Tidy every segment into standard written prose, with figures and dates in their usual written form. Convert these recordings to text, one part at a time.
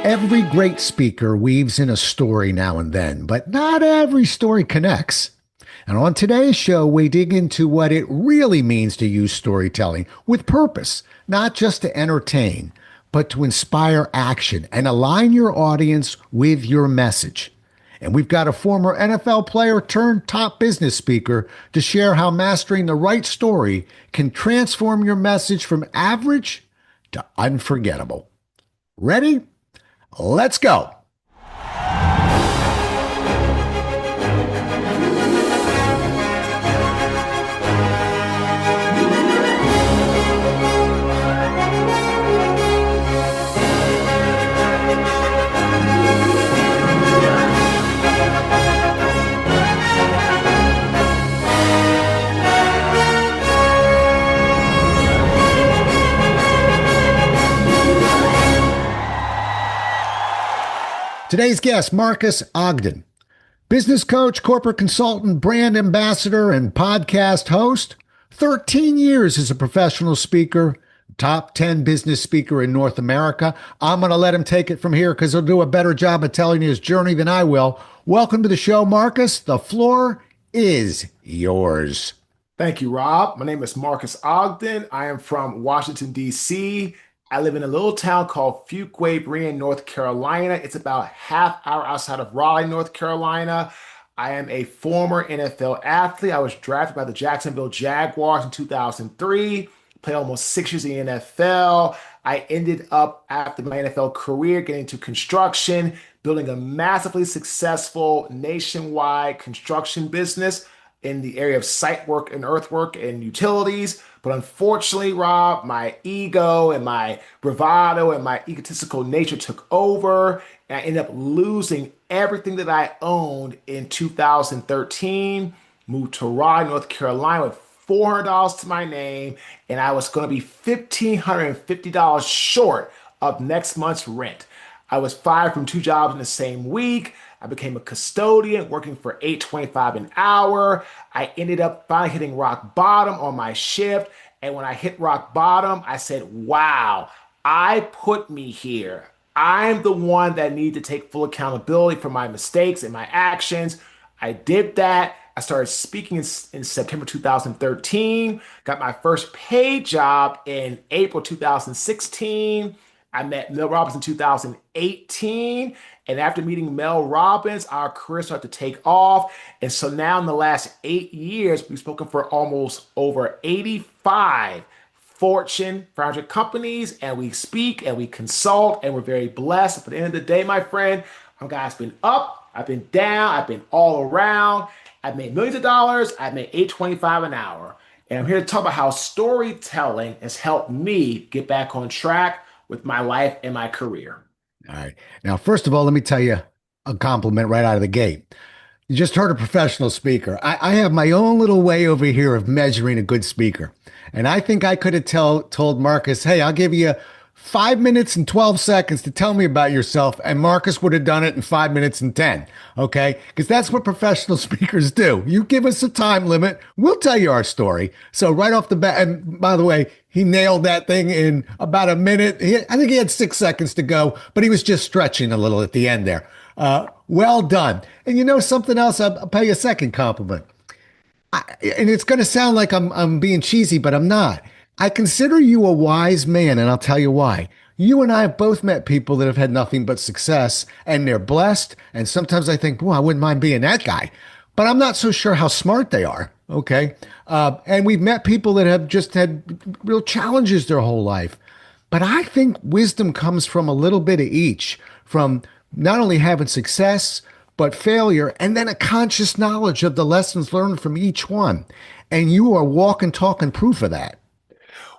Every great speaker weaves in a story now and then, but not every story connects. And on today's show, we dig into what it really means to use storytelling with purpose, not just to entertain, but to inspire action and align your audience with your message. And we've got a former NFL player turned top business speaker to share how mastering the right story can transform your message from average to unforgettable. Ready? Let's go. Today's guest, Markus Ogden, business coach, corporate consultant, brand ambassador, and podcast host. 13 years as a professional speaker, top 10 business speaker in North America. I'm going to let him take it from here because he'll do a better job of telling his journey than I will. Welcome to the show, Markus. The floor is yours. Thank you, Rob. My name is Markus Ogden. I am from Washington, D.C. I live in a little town called Fuquay-Varina, North Carolina. It's about half hour outside of Raleigh, North Carolina. I am a former NFL athlete. I was drafted by the Jacksonville Jaguars in 2003, played almost 6 years in the NFL. I ended up, after my NFL career, getting into construction, building a massively successful nationwide construction business in the area of site work and earthwork and utilities. But unfortunately, Rob, my ego and my bravado and my egotistical nature took over, and I ended up losing everything that I owned in 2013. Moved to Raleigh, North Carolina with $400 to my name, and I was going to be $1,550 short of next month's rent. I was fired from 2 jobs in the same week. I became a custodian working for $8.25 an hour. I ended up finally hitting rock bottom on my shift. And when I hit rock bottom, I said, wow, I put me here. I'm the one that need to take full accountability for my mistakes and my actions. I did that. I started speaking in September 2013, got my first paid job in April 2016. I met Mel Robbins in 2018. And after meeting Mel Robbins, our career started to take off. And so now in the last 8 years, we've spoken for almost over 85 Fortune 500 companies. And we speak and we consult and we're very blessed. But at the end of the day, my friend, I'm a guy that's been up, I've been down, I've been all around. I've made millions of dollars. I've made $8.25 an hour. And I'm here to talk about how storytelling has helped me get back on track with my life and my career. All right. Now, first of all, let me tell you a compliment right out of the gate. You just heard a professional speaker. I have my own little way over here of measuring a good speaker. And I think I could have told Markus, hey, I'll give you 5 minutes and 12 seconds to tell me about yourself. And Markus would have done it in 5 minutes and 10. Okay. Because that's what professional speakers do. You give us a time limit, we'll tell you our story. So right off the bat, and by the way, he nailed that thing in about a minute. I think he had 6 seconds to go, but he was just stretching a little at the end there. Well done. And you know something else? I'll pay you a second compliment. And it's going to sound like I'm being cheesy, but I'm not. I consider you a wise man, and I'll tell you why. You and I have both met people that have had nothing but success, and they're blessed. And sometimes I think, well, I wouldn't mind being that guy, but I'm not so sure how smart they are. Okay. And we've met people that have just had real challenges their whole life. But I think wisdom comes from a little bit of each, from not only having success, but failure, and then a conscious knowledge of the lessons learned from each one. And you are walking, talking proof of that.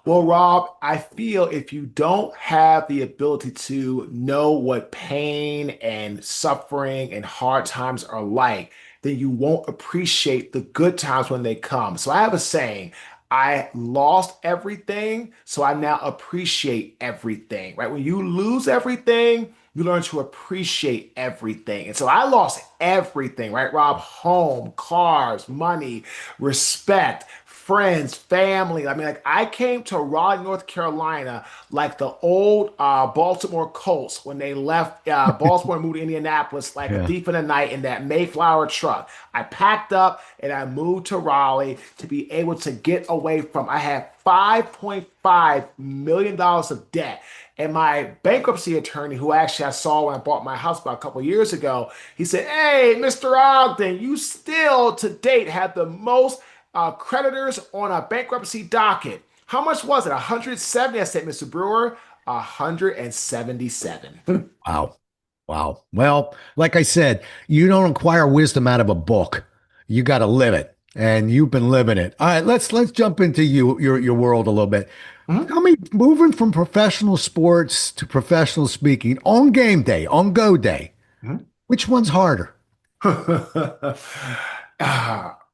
Well, Rob, I feel if you don't have the ability to know what pain and suffering and hard times are like, then you won't appreciate the good times when they come. So I have a saying, I lost everything, so I now appreciate everything, right? When you lose everything, you learn to appreciate everything. And so I lost everything, right, Rob? Home, cars, money, respect, friends, family. I mean, like I came to Raleigh, North Carolina, like the old Baltimore Colts when they left Baltimore and moved to Indianapolis, like a Yeah. thief in the night in that Mayflower truck. I packed up and I moved to Raleigh to be able to get away from. I had $5.5 million of debt. And my bankruptcy attorney, who actually I saw when I bought my house about a couple of years ago, he said, "Hey, Mr. Ogden, you still to date have the most creditors on a bankruptcy docket. How much was it? 170?" I said, "Mr. Brewer, 177." Wow. Wow. Well, like I said, you don't acquire wisdom out of a book. You got to live it, and you've been living it. All right, let's jump into your world a little bit. Mhm. Tell me, moving from professional sports to professional speaking on game day, on go day, Mhm. which one's harder?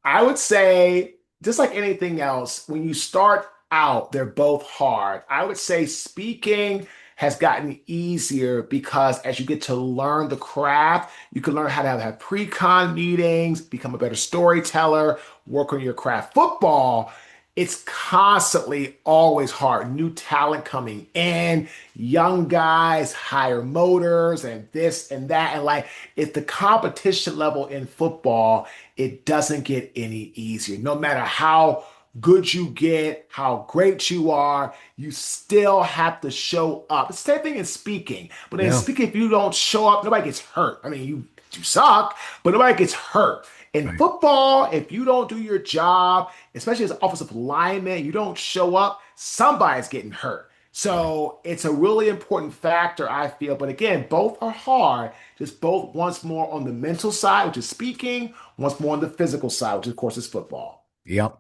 I would say, just like anything else, when you start out, they're both hard. I would say speaking has gotten easier because as you get to learn the craft, you can learn how to have pre-con meetings, become a better storyteller, work on your craft. Football, it's constantly always hard. New talent coming in, young guys, higher motors, and this and that. And like, if the competition level in football, it doesn't get any easier. No matter how good you get, how great you are, you still have to show up. It's the same thing in speaking. But in Yeah. speaking, if you don't show up, nobody gets hurt. I mean, you suck, but nobody gets hurt. In Right. football, if you don't do your job, especially as an offensive lineman, you don't show up, somebody's getting hurt. Right. So it's a really important factor, I feel. But again, both are hard. Just both once more on the mental side, which is speaking, once more on the physical side, which of course is football. Yep.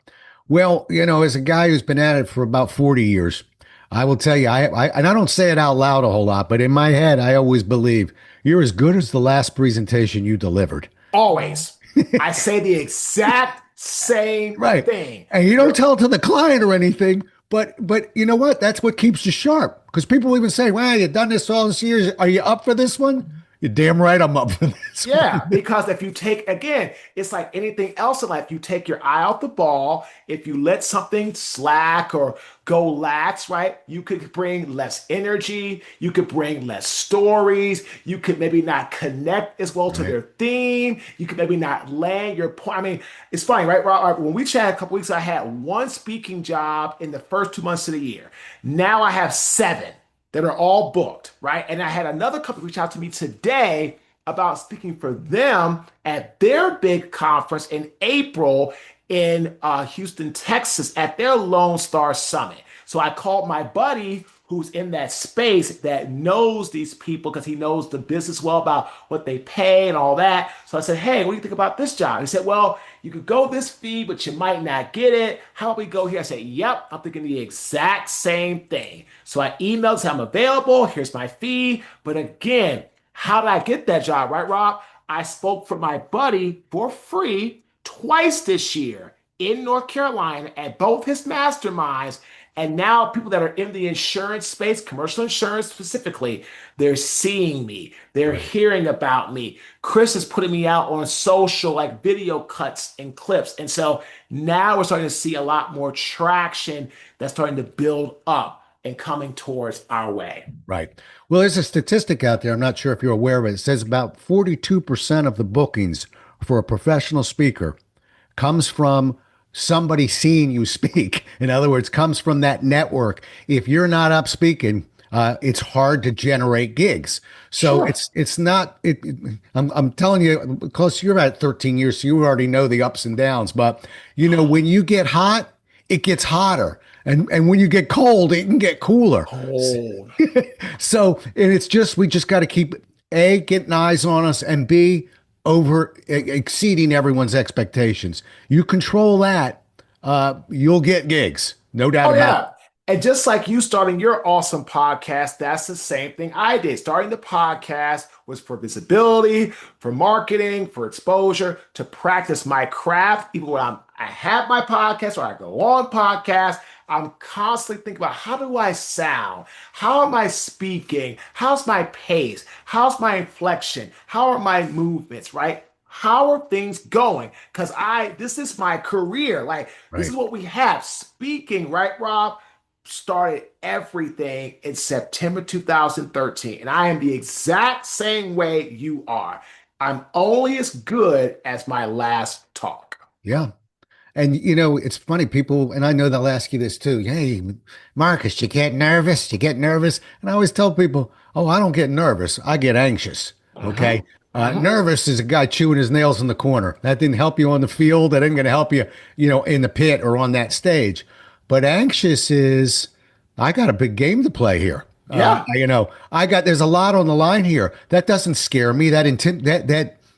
Well, as a guy who's been at it for about 40 years, I will tell you, and I don't say it out loud a whole lot, but in my head, I always believe you're as good as the last presentation you delivered. Always. I say the exact same Right. thing. And you don't You're tell it to the client or anything, but you know what? That's what keeps you sharp. Because people even say, "Well, you've done this all these years. Are you up for this one?" You're damn right I'm up for this one. Yeah, because if you take, again, it's like anything else in life, you take your eye off the ball. If you let something slack or go lax, right, you could bring less energy. You could bring less stories. You could maybe not connect as well to Right. their theme. You could maybe not land your point. I mean, it's funny, right? When we chatted a couple weeks, I had one speaking job in the first 2 months of the year. Now I have seven that are all booked, right? And I had another couple reach out to me today about speaking for them at their big conference in April in Houston, Texas, at their Lone Star Summit. So I called my buddy who's in that space that knows these people because he knows the business well about what they pay and all that. So I said, "Hey, what do you think about this job?" He said, "Well, you could go this fee, but you might not get it. How about we go here?" I said, "Yep, I'm thinking the exact same thing." So I emailed, said, "I'm available. Here's my fee." But again, how did I get that job, right, Rob? I spoke for my buddy for free twice this year in North Carolina at both his masterminds. And now people that are in the insurance space, commercial insurance specifically, they're seeing me. They're Right. hearing about me. Chris is putting me out on social, like video cuts and clips. And so now we're starting to see a lot more traction that's starting to build up and coming towards our way. Right. Well, there's a statistic out there. I'm not sure if you're aware of it. It says about 42% of the bookings for a professional speaker comes from somebody seeing you speak. In other words, comes from that network. If you're not up speaking, it's hard to generate gigs. So Sure. it's not. I'm telling you, because you're at 13 years, so you already know the ups and downs. But when you get hot, it gets hotter, and when you get cold, it can get cooler. Cold. So, and it's just, we just got to keep A, getting eyes on us, and B, over exceeding everyone's expectations. You control that, you'll get gigs. No doubt Oh, about it. yeah. And just like you starting your awesome podcast, that's the same thing I did. Starting the podcast was for visibility, for marketing, for exposure, to practice my craft. Even when I have my podcast or I go on podcast, I'm constantly thinking about how do I sound? How am I speaking? How's my pace? How's my inflection? How are my movements, right? How are things going? Because this is my career. Like, this is Right. what we have. Speaking, right, Rob? Started everything in September 2013. And I am the exact same way you are. I'm only as good as my last talk. Yeah. And it's funny, people, and I know they'll ask you this too. Hey, Marcus, you get nervous? You get nervous? And I always tell people, oh, I don't get nervous. I get anxious. Okay. Hmm. Hmm. Nervous is a guy chewing his nails in the corner. That didn't help you on the field. That ain't going to help you, in the pit or on that stage. But anxious is, I got a big game to play here. Yeah. There's a lot on the line here. That doesn't scare me. That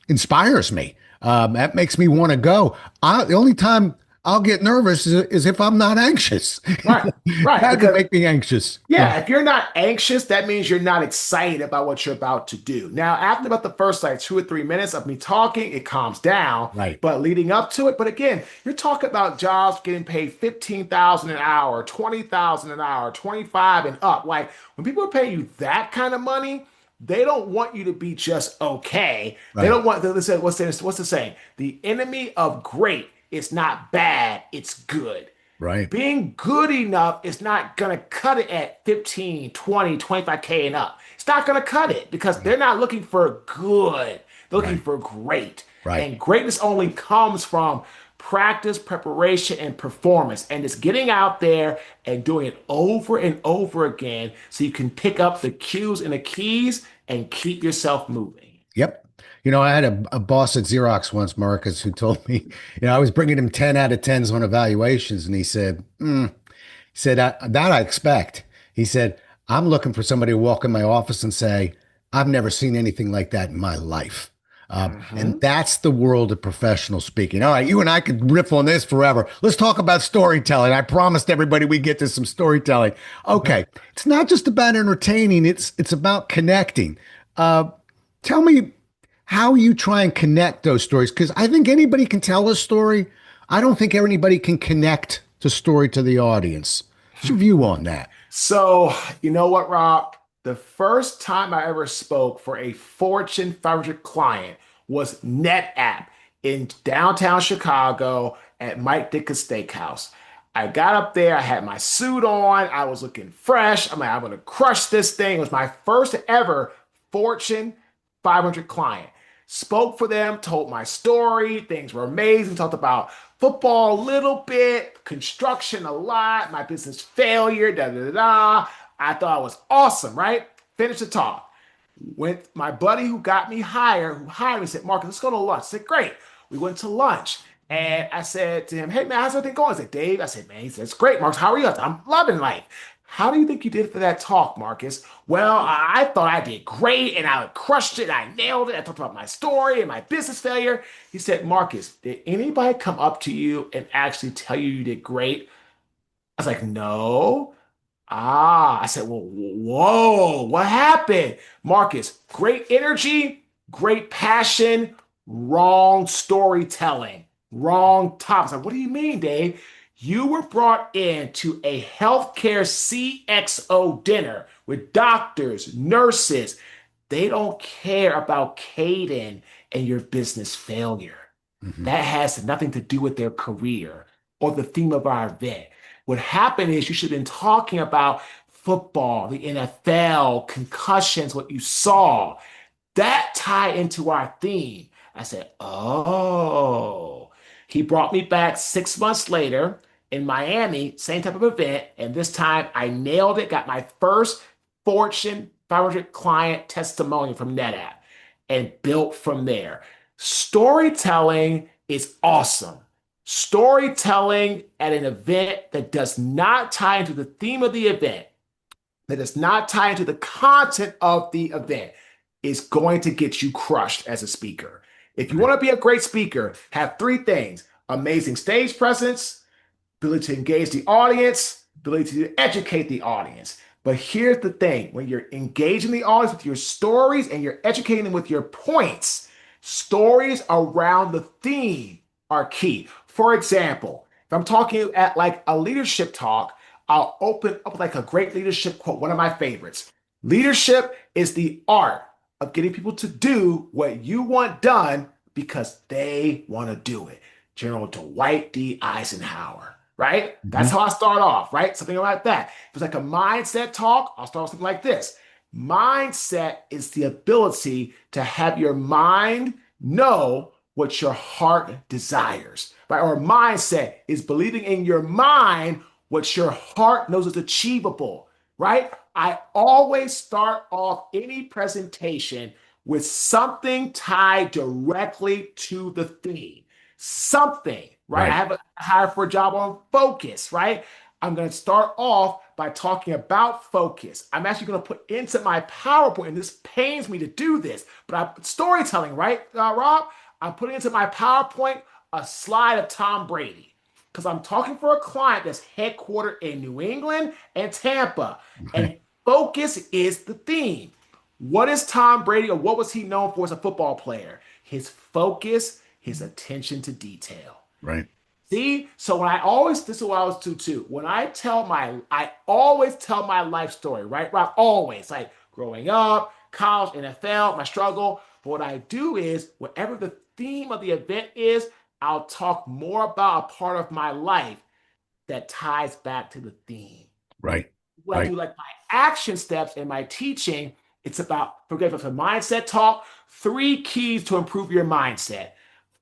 inspires me. That makes me want to go. The only time I'll get nervous is if I'm not anxious. Right. Right. That would Because make me anxious. yeah, if you're not anxious, that means you're not excited about what you're about to do. Now, after about the first like 2 or 3 minutes of me talking, it calms down. Right. But leading up to it, but again, you're talking about jobs getting paid 15,000 an hour, 20,000 an hour, 25 and up. Like when people are paying you that kind of money, they don't want you to be just okay. They Right. don't want they say what's the saying? The enemy of great is not bad, it's good. Right. Being good enough is not going to cut it at 15, 20, 25K and up. It's not going to cut it because they're not looking for good. They're looking Right. for great. Right. And greatness only comes from practice, preparation, and performance. And it's getting out there and doing it over and over again so you can pick up the cues and the keys and keep yourself moving. Yep. I had a boss at Xerox once, Marcus, who told me, I was bringing him 10 out of 10s on evaluations. And he said, that I expect. He said, I'm looking for somebody to walk in my office and say, I've never seen anything like that in my life. And Mhm. that's the world of professional speaking. All right, you and I could riff on this forever. Let's talk about storytelling. I promised everybody we get to some storytelling. Okay, it's not just about entertaining; it's about connecting. Uh, Tell me how you try and connect those stories, because I think anybody can tell a story. I don't think anybody can connect the story to the audience. What's your view on that? So, you know what, Rob? The first time I ever spoke for a Fortune 500 client was NetApp in downtown Chicago at Mike Dick's Steakhouse. I got up there, I had my suit on, I was looking fresh. I'm like, I'm gonna crush this thing. It was my first ever Fortune 500 client. Spoke for them, told my story. Things were amazing. Talked about football a little bit, construction a lot, my business failure, da da da da. I thought it was awesome, right? Finished the talk. Went my buddy who got me hired, who hired me, said, Marcus, let's go to lunch. I said, great. We went to lunch. And I said to him, hey man, how's everything going? I said, Dave. I said, man, he said, it's great, Marcus. How are you? I said, I'm loving life. How do you think you did for that talk, Marcus? Well, I thought I did great and I crushed it. I nailed it. I talked about my story and my business failure. He said, Marcus, did anybody come up to you and actually tell you you did great? I was like, no. Ah, I said, well, whoa, what happened? Marcus, great energy, great passion, wrong storytelling, wrong topics. Like, what do you mean, Dave? You were brought in to a healthcare CXO dinner with doctors, nurses. They don't care about Caden and your business failure. Mhm. That has nothing to do with their career or the theme of our event. What happened is you should have been talking about football, the NFL, concussions, what you saw. That tied into our theme. I said, oh. He brought me back 6 months later in Miami, same type of event. And this time I nailed it, got my first Fortune 500 client testimonial from NetApp and built from there. Storytelling is awesome. Storytelling at an event that does not tie into the theme of the event, that does not tie into the content of the event, is going to get you crushed as a speaker. If you Right. want to be a great speaker, have three things: amazing stage presence, ability to engage the audience, ability to educate the audience. But here's the thing: when you're engaging the audience with your stories and you're educating them with your points, stories around the theme are key. For example, if I'm talking at like a leadership talk, I'll open up with like a great leadership quote, one of my favorites. Leadership is the art of getting people to do what you want done because they want to do it. General Dwight D. Eisenhower, right? That's Mhm. how I start off, right? Something like that. If it's like a mindset talk, I'll start with something like this. Mindset is the ability to have your mind know what your heart desires, right? Or mindset is believing in your mind what your heart knows is achievable, right? I always start off any presentation with something tied directly to the theme. Something, right? I Right. have a hire for a job on focus, right? I'm going to start off by talking about focus. I'm actually going to put into my PowerPoint, and this pains me to do this, but I'm storytelling, right, Rob? I'm putting into my PowerPoint a slide of Tom Brady because I'm talking for a client that's headquartered in New England and Tampa, Right. and focus is the theme. What is Tom Brady, or what was he known for as a football player? His focus, his attention to detail. Right. See, so when I always, this is what I was do too. I always tell my life story, right? Right, always, like growing up, college, NFL, my struggle. But what I do is, whatever the theme of the event is, I'll talk more about a part of my life that ties back to the theme. Right. What I Right. do, like my action steps in my teaching, it's about, forget it's a mindset talk, 3 keys to improve your mindset.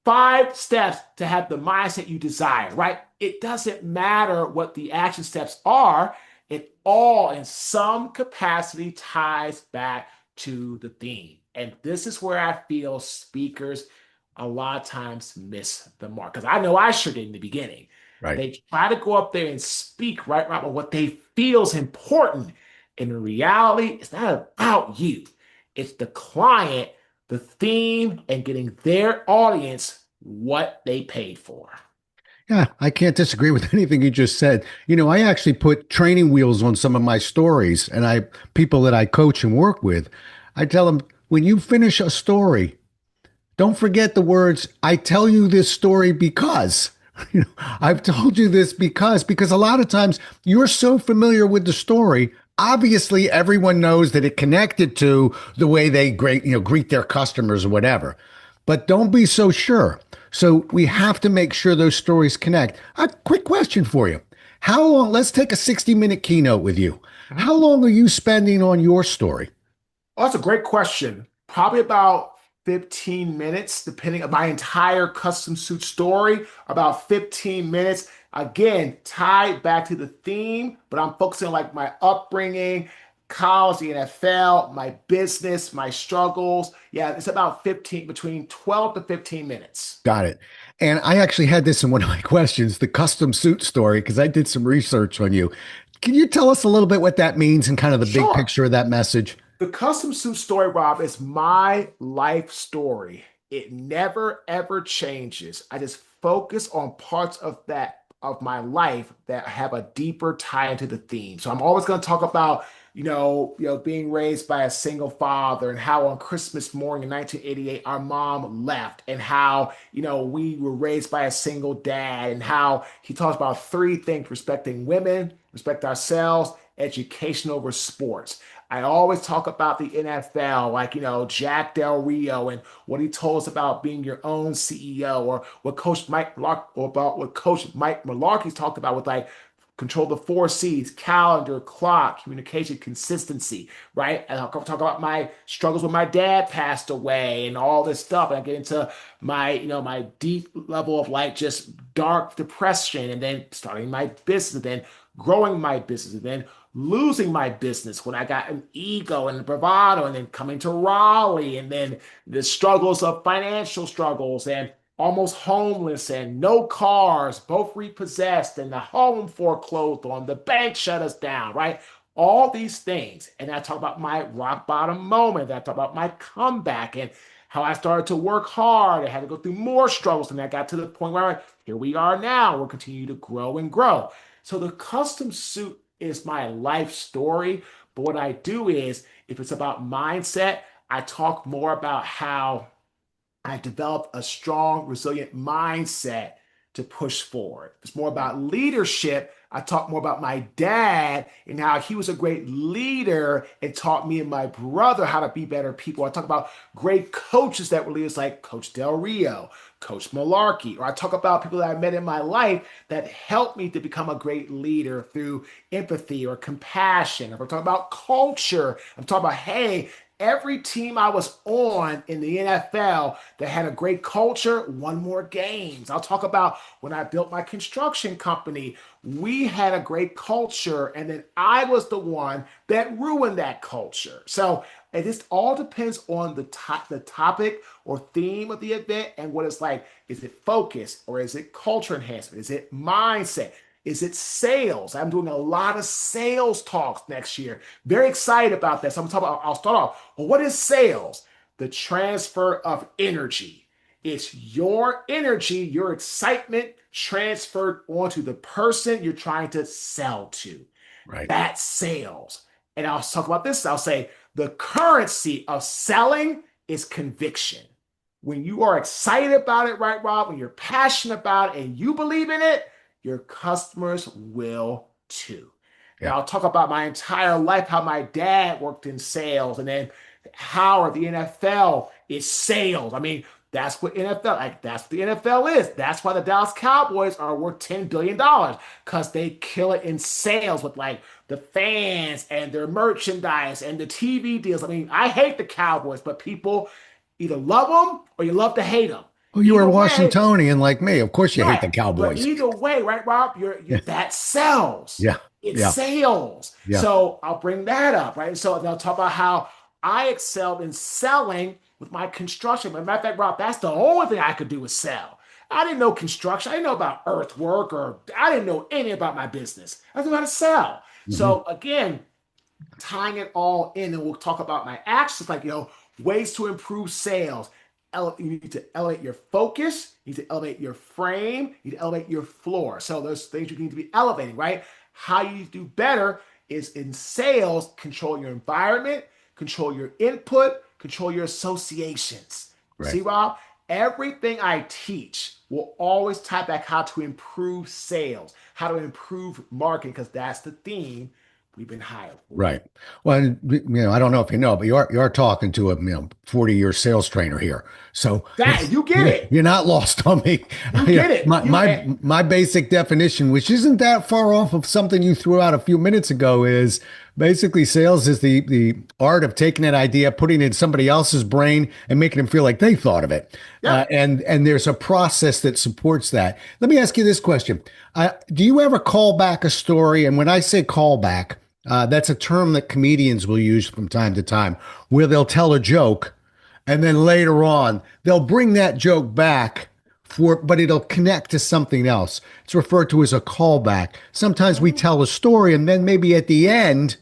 5 steps to have the mindset you desire, right? It doesn't matter what the action steps are, it all in some capacity ties back to the theme. And this is where I feel speakers a lot of times miss the mark. Because I know I sure did in the beginning. Right. They try to go up there and speak right about what they feel is important. And in reality, it's not about you. It's the client, the theme, and getting their audience what they paid for. Yeah, I can't disagree with anything you just said. I actually put training wheels on some of my stories, and people that I coach and work with, I tell them when you finish a story, don't forget the words, I tell you this story because. I've told you this because a lot of times you're so familiar with the story. Obviously, everyone knows that it connected to the way they greet their customers or whatever. But don't be so sure. So we have to make sure those stories connect. A quick question for you. How long, let's take a 60-minute keynote with you. Mhm. How long are you spending on your story? Oh, that's a great question. Probably about 15 minutes, depending on my entire custom suit story, about 15 minutes. Again, tied back to the theme, but I'm focusing on like my upbringing, college, the NFL, my business, my struggles. Yeah, it's about 15, between 12 to 15 minutes. Got it. And I actually had this in one of my questions, the custom suit story, because I did some research on you. Can you tell us a little bit what that means and kind of the big Sure. picture of that message? The custom suit story, Rob, is my life story. It never ever changes. I just focus on parts of that of my life that have a deeper tie into the theme. So I'm always going to talk about, being raised by a single father and how on Christmas morning in 1988 our mom left and how, we were raised by a single dad and how he talks about 3 things: respecting women, respect ourselves, education over sports. I always talk about the NFL, like, Jack Del Rio and what he told us about being your own CEO, or what Coach Mike Malarkey's talked about with like control the 4 C's: calendar, clock, communication, consistency, right? And I'll talk about my struggles when my dad passed away and all this stuff. And I get into my deep level of like just dark depression, and then starting my business, and then growing my business, and then losing my business when I got an ego and bravado, and then coming to Raleigh, and then the struggles of financial struggles, and almost homeless, and no cars, both repossessed, and the home foreclosed on, the bank shut us down, right? All these things. And I talk about my rock bottom moment. I talk about my comeback and how I started to work hard. I had to go through more struggles, and I got to the point where here we are now. We'll continue to grow and grow. So the custom suit is my life story. But what I do is, if it's about mindset, I talk more about how I developed a strong, resilient mindset to push forward. If it's more about leadership, I talk more about my dad and how he was a great leader and taught me and my brother how to be better people. I talk about great coaches that were leaders like Coach Del Rio, Coach Malarkey, or I talk about people that I met in my life that helped me to become a great leader through empathy or compassion. If I'm talking about culture, I'm talking about, hey, every team I was on in the NFL that had a great culture won more games. I'll talk about when I built my construction company, we had a great culture, and then I was the one that ruined that culture. So it just all depends on the topic or theme of the event and what it's like. Is it focus or is it culture enhancement? Is it mindset? Is it sales? I'm doing a lot of sales talks next year. Very excited about that. So I'm talking about, I'll start off. Well, what is sales? The transfer of energy. It's your energy, your excitement transferred onto the person you're trying to sell to. Right. That's sales. And I'll talk about this. I'll say the currency of selling is conviction. When you are excited about it, right, Rob? When you're passionate about it and you believe in it, your customers will too. And Yeah. I'll talk about my entire life, how my dad worked in sales, and then how the NFL is sales. I mean, that's what NFL, like that's what the NFL is. That's why the Dallas Cowboys are worth $10 billion because they kill it in sales with like the fans and their merchandise and the TV deals. I mean, I hate the Cowboys, but people either love them or you love to hate them. Well, you were Either way, Washingtonian like me. Of course you hate right. the But Cowboys. either way, right, Rob, Yeah. that sells. Yeah. It Yeah. sells. Yeah. So I'll bring that up, right? So I'll talk about how I excelled in selling with my construction. As a matter of fact, Rob, that's the only thing I could do was sell. I didn't know construction. I didn't know about earthwork or I didn't know anything about my business. I knew how to sell. Hmm. So again, tying it all in, and we'll talk about my actions, like, ways to improve sales. You need to elevate your focus, you need to elevate your frame, you need to elevate your floor. So those things you need to be elevating, right? How you do better is in sales, control your environment, control your input, control your associations. Right. See, Rob, everything I teach will always tie back how to improve sales, how to improve marketing, because that's the theme we've been hired for. Right. Well, I don't know if you know, but you're talking to a 40-year sales trainer here. So That you get it. you're not lost on me. You Yeah, get it. my my basic definition, which isn't that far off of something you threw out a few minutes ago, is basically sales is the art of taking an idea, putting it in somebody else's brain, and making them feel like they thought of it. Yep. And there's a process that supports that. Let me ask you this question: do you ever call back a story? And when I say call back, that's a term that comedians will use from time to time, where they'll tell a joke, and then later on they'll bring that joke back but it'll connect to something else. It's referred to as a callback. Sometimes we Oh, tell a story, and then maybe at the end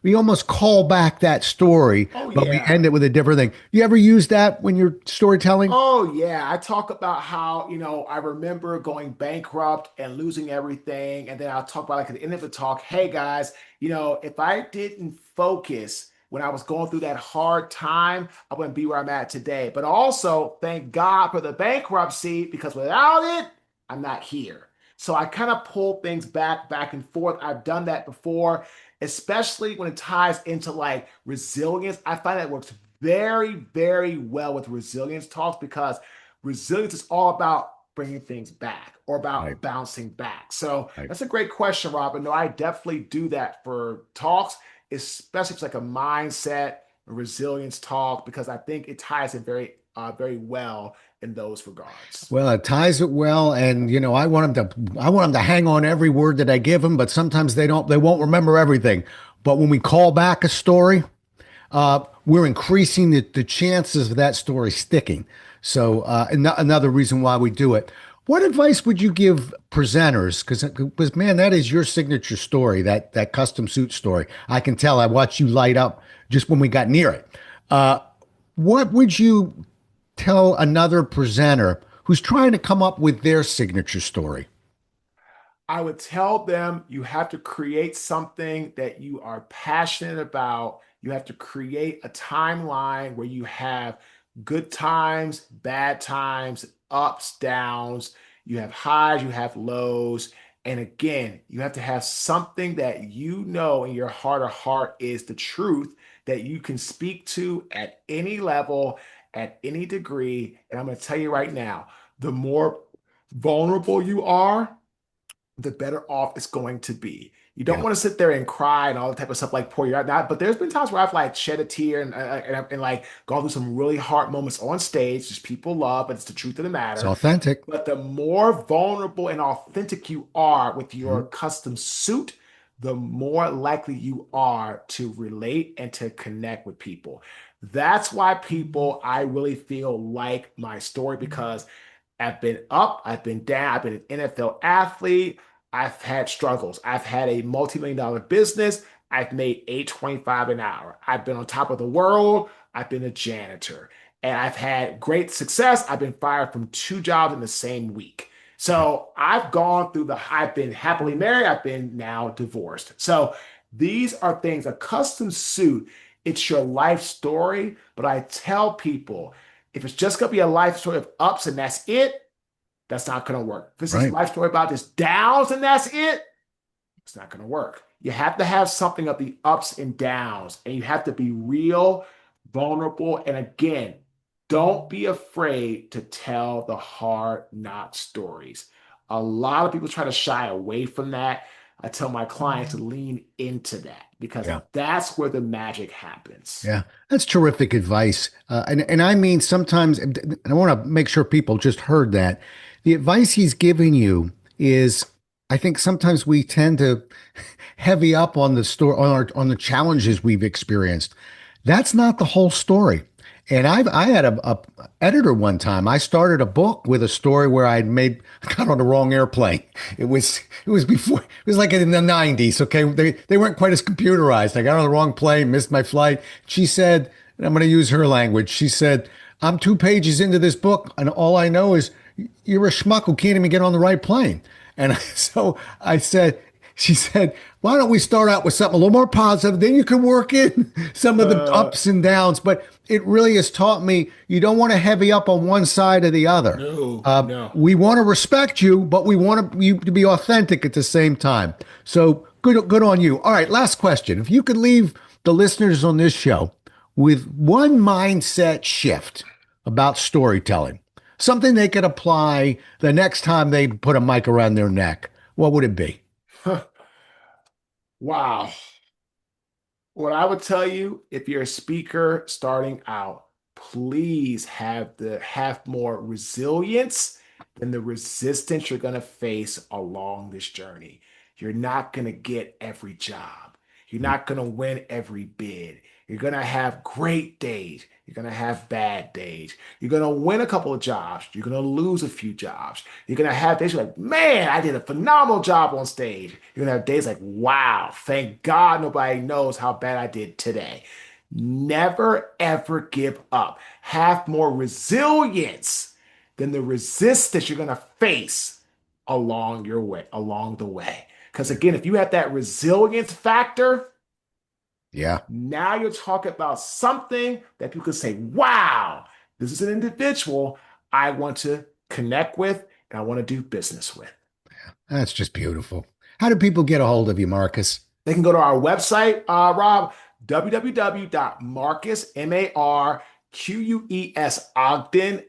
we almost call back that story, oh but we yeah. end it with a different thing. You ever use that when you're storytelling? Oh yeah. I talk about how, I remember going bankrupt and losing everything. And then I'll talk about like at the end of the talk, hey guys, if I didn't focus when I was going through that hard time, I wouldn't be where I'm at today. But also thank God for the bankruptcy because without it, I'm not here. So I kind of pull things back and forth. I've done that before, especially when it ties into like resilience. I find that works very, very well with resilience talks because resilience is all about bringing things back or Right, about bouncing back. So right. that's a great question, Robin. No, I definitely do that for talks, especially if it's like a mindset, a resilience talk, because I think it ties in very well in those regards. Well, it ties it well, and I want them to hang on every word that I give them, but sometimes they won't remember everything. But when we call back a story, we're increasing the chances of that story sticking. So, another reason why we do it. What advice would you give presenters? Because man, that is your signature story, that custom suit story. I can tell. I watched you light up just when we got near it. Uh, what would you tell another presenter who's trying to come up with their signature story? I would tell them you have to create something that you are passionate about. You have to create a timeline where you have good times, bad times, ups, downs. You have highs, you have lows, And again, you have to have something that you know in your heart of heart is the truth that you can speak to at any level, at any degree. And I'm going to tell you right now, the more vulnerable you are, the better off it's going to be. You don't Yeah. want to sit there and cry and all the type of stuff like pour your out. But there's been times where I've like shed a tear and like gone through some really hard moments on stage, just people love, but it's the truth of the It's matter. authentic. But the more vulnerable and authentic you are with your Mhm. custom suit, the more likely you are to relate and to connect with people. That's why people, I really feel like my story because I've been up, I've been down, I've been an NFL athlete, I've had struggles. I've had a multi-million dollar business. I've made 825 an hour. I've been on top of the world. I've been a janitor. And I've had great success. I've been fired from two jobs in the same week. Yeah. So I've gone through I've been happily married. I've been now divorced. So these are things, a custom suit, it's your life story. But I tell people, if it's just going to be a life story of ups and that's it, that's not going to work. If this is a Right. life story about just downs and that's it, it's not going to work. You have to have something of the ups and downs, and you have to be real, vulnerable. And again, don't be afraid to tell the hard knock stories. A lot of people try to shy away from that. I tell my clients to lean into that because Yeah. that's where the magic happens. Yeah, that's terrific advice. And I mean, sometimes, and I want to make sure people just heard that. The advice he's giving you is, I think sometimes we tend to heavy up on the story, on the challenges we've experienced. That's not the whole story. And I had a editor one time. I started a book with a story where got on the wrong airplane. It was before, it was like in the 90s. Okay. They weren't quite as computerized. I got on the wrong plane, missed my flight. She said, and I'm going to use her language. She said, I'm 2 pages into this book and all I know is you're a schmuck who can't even get on the right plane. And so I said, she said, why don't we start out with something a little more positive? Then you can work in some of the Uh, ups and downs. But it really has taught me you don't want to heavy up on one side or the other. no, no. We want to respect you, but we want you to be authentic at the same time. So good on you. All right, last question. If you could leave the listeners on this show with one mindset shift about storytelling, something they could apply the next time they put a mic around their neck, what would it be? Wow. What I would tell you, if you're a speaker starting out, please have more resilience than the resistance you're going to face along this journey. You're not going to get every job. You're not going to win every bid. You're going to have great days. You're going to have bad days. You're going to win a couple of jobs. You're going to lose a few jobs. You're going to have days like, man, I did a phenomenal job on stage. You're going to have days like, wow, thank God nobody knows how bad I did today. Never, ever give up. Have more resilience than the resistance you're going to face along the way. Because again, if you have that resilience factor, Yeah. now you're talking about something that people can say, wow, this is an individual I want to connect with and I want to do business with. That's just beautiful. How do people get a hold of you, Marcus? They can go to our website, Rob, www.marcus, Marques, Ogden,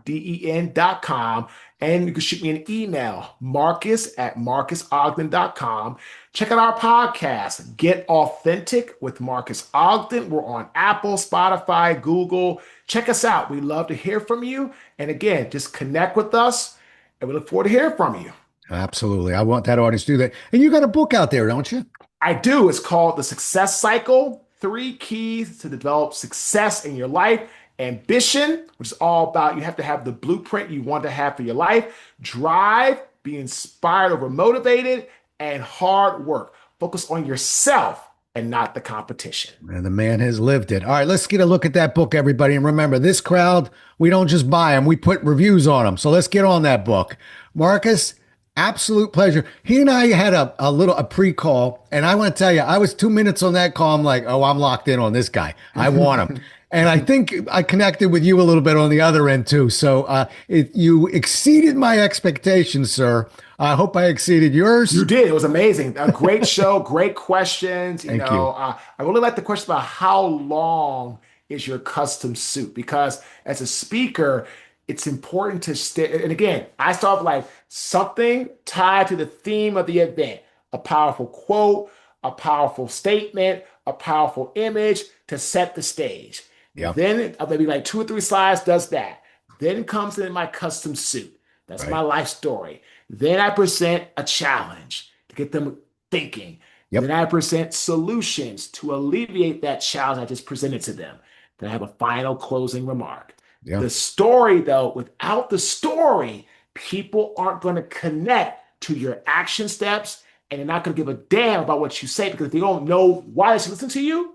Ogden.com. And you can shoot me an email, Marcus@marcusogden.com. Check out our podcast, Get Authentic with Marcus Ogden. We're on Apple, Spotify, Google. Check us out. We love to hear from you. And again, just connect with us, and we look forward to hearing from you. Absolutely. I want that audience to do that. And you got a book out there, don't you? I do. It's called The Success Cycle, 3 keys to develop success in your life. Ambition, which is all about you have to have the blueprint you want to have for your life. Drive, be inspired over motivated, and hard work. Focus on yourself and not the competition. And the man has lived it. All right, let's get a look at that book, everybody. And remember, this crowd, we don't just buy them, we put reviews on them. So let's get on that book. Marcus, absolute pleasure. He and I had a pre-call, and I want to tell you, I was 2 minutes on that call. I'm like, oh, I'm locked in on this guy. I want him. And I think I connected with you a little bit on the other end too. So you exceeded my expectations, sir, I hope I exceeded You yours. did. It was amazing. A great show, great questions. Thank you. I really like the question about how long is your custom suit? Because as a speaker, it's important to stay. And again, I start with like something tied to the theme of the event, a powerful quote, a powerful statement, a powerful image to set the stage. Yeah. Then maybe like 2 or 3 slides does that. Then comes in my custom suit. That's my Right. life story. Then I present a challenge to get them thinking. Then Yep. I present solutions to alleviate that challenge I just presented to them. Then I have a final closing remark. Yeah. The story, though, without the story, people aren't going to connect to your action steps and they're not going to give a damn about what you say because if they don't know why they should listen to you,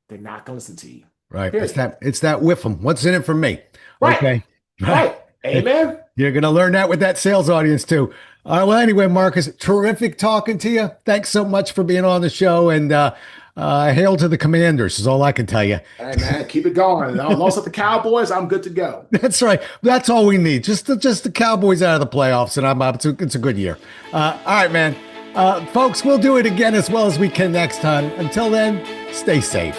they're not going to listen to you. Right. It's Period. that whiff 'em. What's in it for me? Right. Okay. Right. Amen. You're going to learn that with that sales audience too. Well, anyway, Marcus, terrific talking to you. Thanks so much for being on the show, and hail to the Commanders is all I can tell you. Hey man, keep it going. Lost at the Cowboys, I'm good to go. That's right. That's all we need. Just the Cowboys out of the playoffs, and I'm up. It's a good year. All right, man. Folks, we'll do it again as well as we can next time. Until then, stay safe.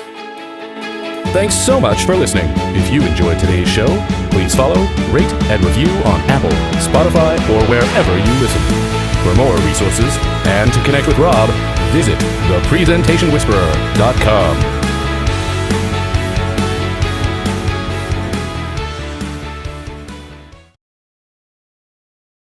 Thanks so much for listening. If you enjoyed today's show, please follow, rate, and review on Apple, Spotify, or wherever you listen. For more resources and to connect with Rob, visit thepresentationwhisperer.com.